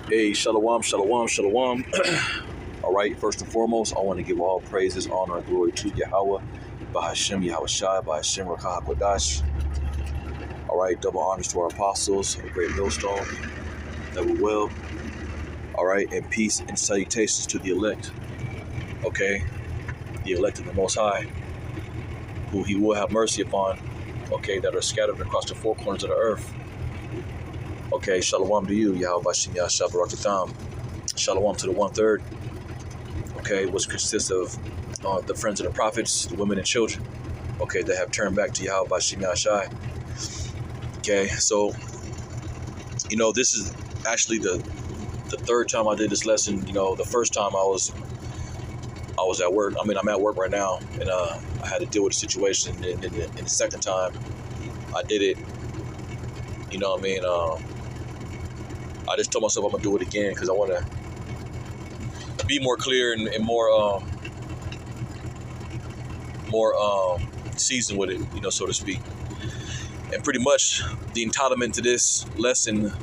Hey, shalom, shalom, shalom. All right, first and foremost, I want to give all praises, honor, and glory to Yahweh, Bahashem Yahweh Shai, Bahashem Rakah HaKodash. All right, double honors to our apostles, a great millstone, that we will. All right, and peace and salutations to the elect. Okay, the elect of the Most High, who He will have mercy upon, okay, that are scattered across the four corners of the earth. Okay, shalom to you, Yahweh Bashem Yahshua Barakatam. Shalom to the 1/3, okay, which consists of the friends of the prophets, the women and children, okay, that have turned back to Yahweh Bashem Yahshua. Okay, so, this is actually the third time I did this lesson. The first time I was at work. I'm at work right now, and I had to deal with the situation. And the second time I did it, I just told myself I'm gonna do it again because I want to be more clear and more seasoned with it, so to speak. And pretty much the entitlement to this lesson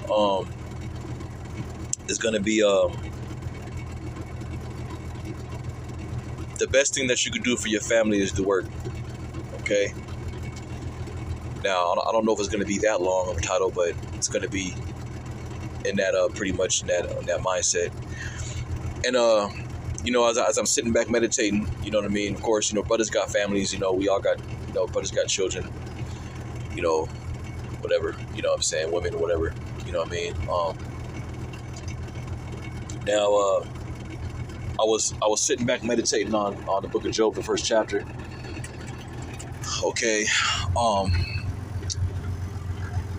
is going to be the best thing that you could do for your family is to work. Okay. Now I don't know if it's going to be that long of a title, but it's going to be in that pretty much in that mindset. And as I'm sitting back meditating, you know what I mean? Of course, brothers got families, we all got, brothers got children, whatever, what I'm saying, women, whatever, you know what I mean? Now, I was sitting back meditating on the book of Job, the first chapter. Okay.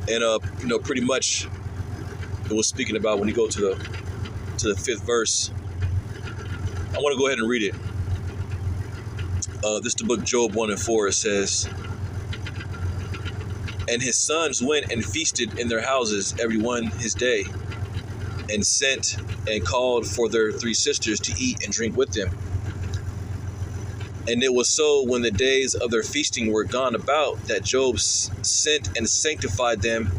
And pretty much it was speaking about when you go to the 5th verse. I want to go ahead and read it. This is the book of Job 1:4. It says, "And his sons went and feasted in their houses, every one his day, and sent and called for their 3 sisters to eat and drink with them. And it was so when the days of their feasting were gone about, that Job sent and sanctified them,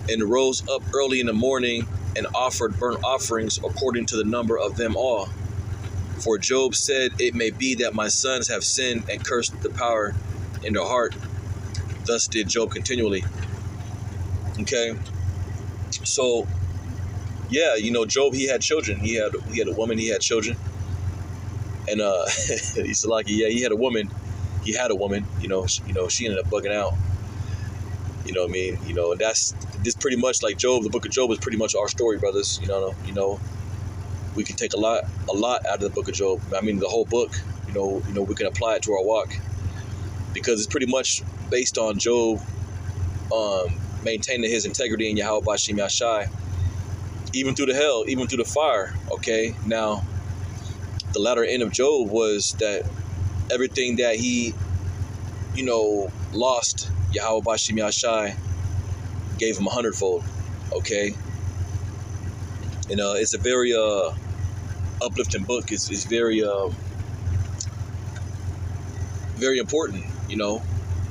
and rose up early in the morning and offered burnt offerings according to the number of them all. For Job said, it may be that my sons have sinned and cursed the power in their heart. Thus did Job continually." Okay. So, yeah, Job, he had children. He had a woman, he had children. And he's like, yeah, he had a woman. He had a woman, she ended up bugging out. You know what I mean? And that's this pretty much like Job. The book of Job is pretty much our story, brothers. We can take a lot out of the book of Job. I mean, the whole book, we can apply it to our walk, because it's pretty much based on Job maintaining his integrity in Yahweh Bashem Yahshai, even through the hell, even through the fire. Okay, now the latter end of Job was that everything that he, lost, Yahweh Bashem Yahshai gave him 100-fold. Okay, and it's a very uplifting book. It's very very important,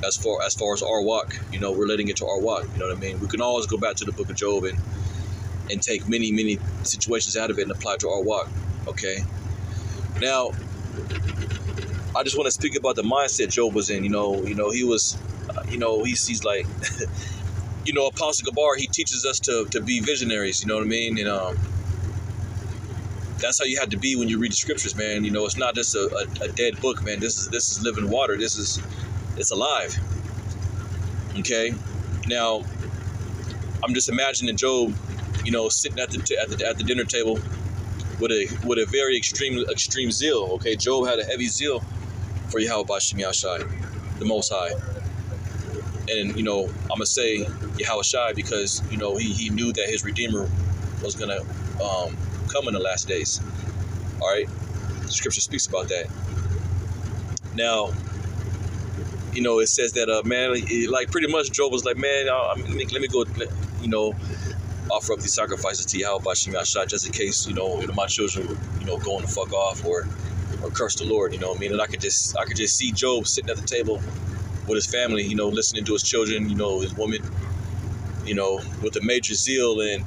as far as our walk, relating it to our walk. You know what I mean? We can always go back to the book of Job and take many situations out of it and apply it to our walk. Okay. Now, I just want to speak about the mindset Job was in. He was, he's like, Apostle Gabar, he teaches us to be visionaries. You know what I mean? And that's how you have to be when you read the scriptures, man. It's not just a dead book, man. This is living water. It's alive. Okay. Now, I'm just imagining Job, sitting at the dinner table with a very extreme zeal. Okay, Job had a heavy zeal for Yahweh Bashem Yahshai, the Most High. And I'm gonna say Yahweh Shai because he knew that his Redeemer was gonna come in the last days. All right, the scripture speaks about that. Now, it says that like pretty much Job was like, man, let me go, offer up these sacrifices to Yahweh Bashem Yahshai just in case, my children were, going the fuck off or curse the Lord, you know what I mean? And I could just see Job sitting at the table, with his family, listening to his children, his woman, with a major zeal, and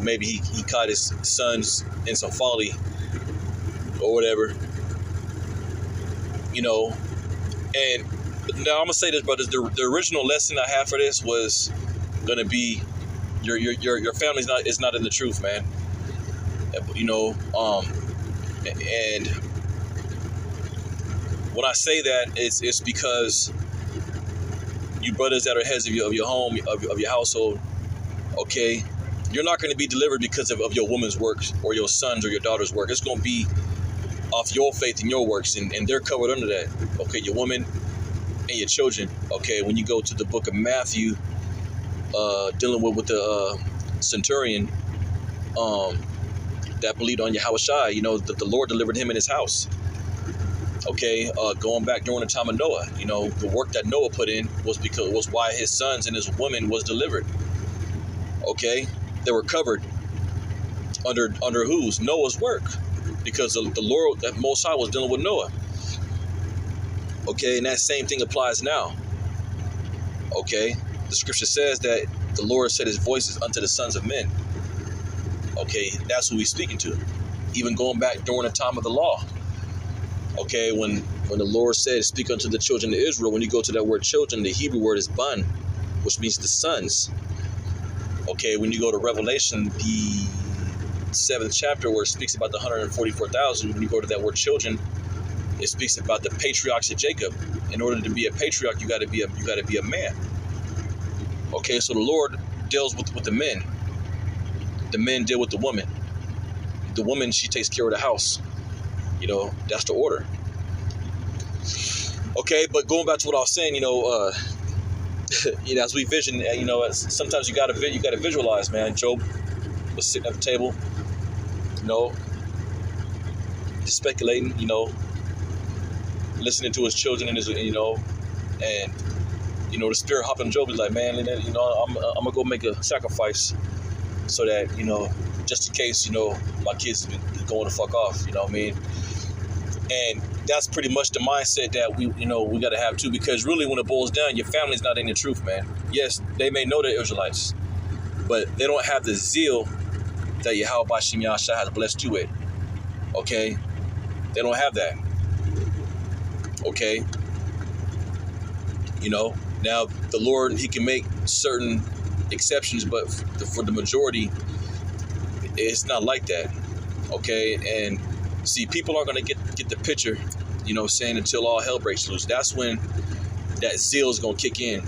maybe he caught his sons in some folly or whatever, and now I'm gonna say this, brothers, the original lesson I have for this was gonna be your family's not in the truth, man. And when I say that, it's because you brothers that are heads of your home, of your household, okay, you're not going to be delivered because of your woman's works or your sons or your daughter's work. It's going to be off your faith and your works, and they're covered under that. Okay, your woman and your children. Okay, when you go to the book of Matthew, dealing with the centurion that believed on Yahushua, the Lord delivered him in his house. Okay, going back during the time of Noah, the work that Noah put in was why his sons and his woman was delivered. Okay, they were covered under whose? Noah's work, because the Lord, that Most High, was dealing with Noah. Okay, and that same thing applies now. Okay, the scripture says that the Lord set his voices unto the sons of men. Okay, that's who he's speaking to. Even going back during the time of the law. Okay, when the Lord said, speak unto the children of Israel, when you go to that word children, the Hebrew word is ban, which means the sons. Okay, when you go to Revelation, the 7th chapter, where it speaks about the 144,000, when you go to that word children, it speaks about the patriarchs of Jacob. In order to be a patriarch, you got to be a man. Okay, so the Lord deals with the men. The men deal with the woman. The woman, she takes care of the house. That's the order. Okay, but going back to what I was saying, as we vision, sometimes you gotta visualize, man. Job was sitting at the table, speculating, listening to his children and the spirit hopped on Job. He's like, man, I'm gonna go make a sacrifice so that just in case my kids been going to fuck off. You know what I mean? And that's pretty much the mindset that we got to have too, because really when it boils down, your family's not in the truth, man. Yes, they may know they're Israelites, but they don't have the zeal that Yahweh Bashim Yahshua has blessed you with. Okay? They don't have that. Okay? Now the Lord, he can make certain exceptions, but for the majority, it's not like that. Okay? And see, people aren't going to get the picture, saying until all hell breaks loose. That's when that zeal is going to kick in.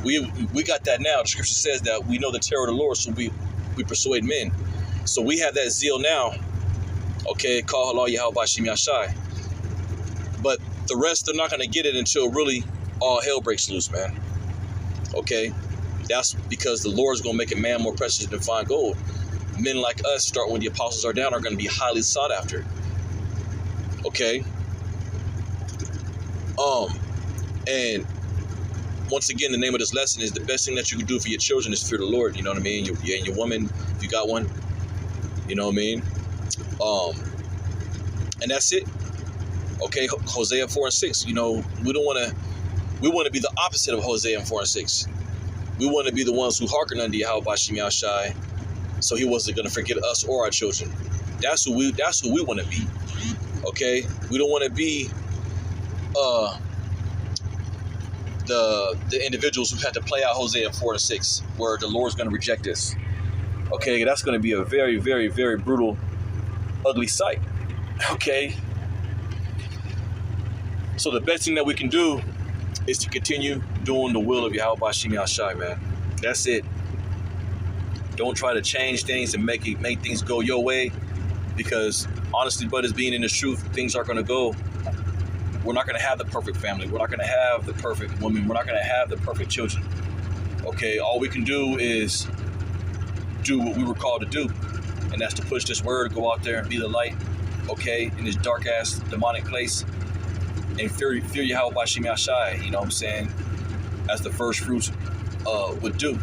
We got that now. The scripture says that we know the terror of the Lord, so we persuade men. So we have that zeal now. Okay, call Allah Yahweh Bashim Yashai. But the rest are not going to get it until really all hell breaks loose, man. Okay? That's because the Lord is going to make a man more precious than fine gold. Men like us, starting when the apostles are down, are going to be highly sought after. Okay? And once again, the name of this lesson is the best thing that you can do for your children is fear the Lord. You know what I mean? Your woman, if you got one. You know what I mean? And that's it. Okay, Hosea 4:6. We want to be the opposite of Hosea 4:6. We want to be the ones who hearken unto Yahweh Bashim Yahshai, so he wasn't going to forget us or our children. That's who we want to be. Okay, we don't want to be the individuals who had to play out Hosea 4:6, where the Lord's going to reject us. Okay, that's going to be a very, very, very brutal, ugly sight. Okay, so the best thing that we can do is to continue doing the will of Yahweh Bashim Yahshai, man. That's it. Don't try to change things and make things go your way, because honestly, brothers, being in the truth, things aren't going to go. We're not going to have the perfect family. We're not going to have the perfect woman. We're not going to have the perfect children. Okay, all we can do is do what we were called to do, and that's to push this word, go out there and be the light, okay, in this dark-ass, demonic place, and fear Yahweh Bashim Yahshai, you know what I'm saying, as the first fruits would do.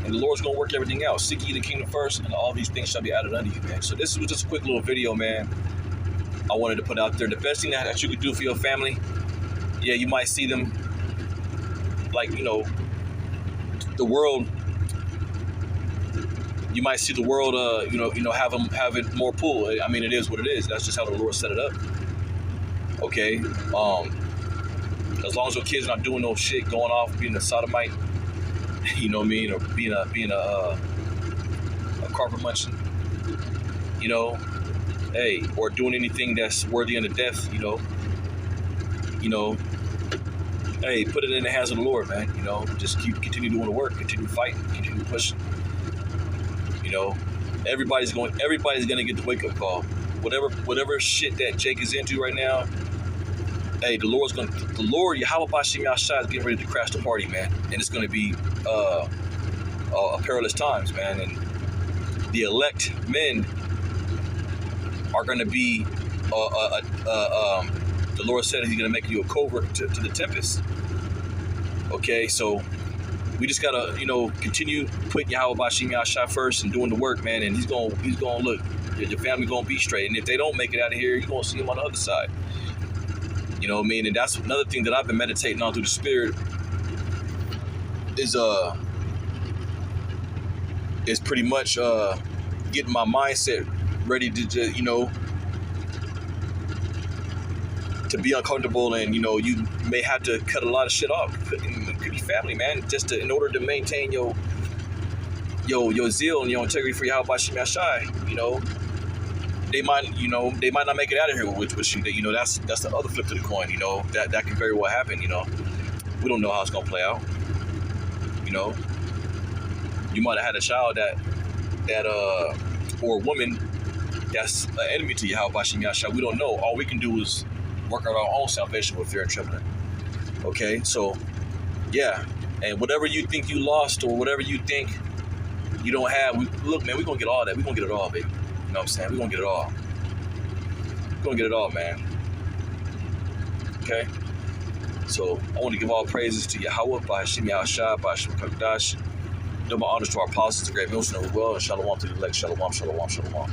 And the Lord's going to work everything out. Seek ye the kingdom first, and all these things shall be added unto you, man. So this was just a quick little video, man, I wanted to put out there. The best thing that you could do for your family Yeah, you might see them like, the world. You might see the world, have it more pull. I mean, it is what it is. That's just how the Lord set it up. Okay, as long as your kids not doing no shit, going off being a sodomite, you know what I mean, or being a carpet munching, hey, or doing anything that's worthy unto death, hey, put it in the hands of the Lord, man. Just continue doing the work, continue fighting, continue pushing. Everybody's gonna get the wake up call. Whatever shit that Jake is into right now. Hey, the Lord, Yahweh Bashim Yahshua, is getting ready to crash the party, man, and it's gonna be a perilous times, man. And the elect men are gonna be the Lord said He's gonna make you a covert to the tempest. Okay, so we just gotta, continue putting Yahweh Bashim Yahshua first and doing the work, man. And He's gonna look. Your family gonna be straight. And if they don't make it out of here, you're gonna see Him on the other side. You know what I mean? And that's another thing that I've been meditating on through the Spirit is pretty much getting my mindset ready to to be uncomfortable, and you may have to cut a lot of shit off. It could be family, man, just in order to maintain your zeal and your integrity for Yahweh Bashim Yahshua. They might not make it out of here with you. That's the other flip to the coin. That can very well happen. We don't know how it's gonna play out. You might have had a child that or a woman that's an enemy to Yahweh Bashim Yahshua. We don't know. All we can do is work out our own salvation with fear and trembling. Okay, so yeah, and whatever you think you lost or whatever you think you don't have, look, man, we're gonna get all that. We're gonna get it all, baby. You know what I'm saying? We're gonna get it all. We're gonna get it all, man. Okay? So I want to give all praises to Yahweh, Bashim Yahshua, Bashim Kakdash. Do my honors to our apostles, the great minister of the world, and shalom to the elect. Shalom, shalom, shalom.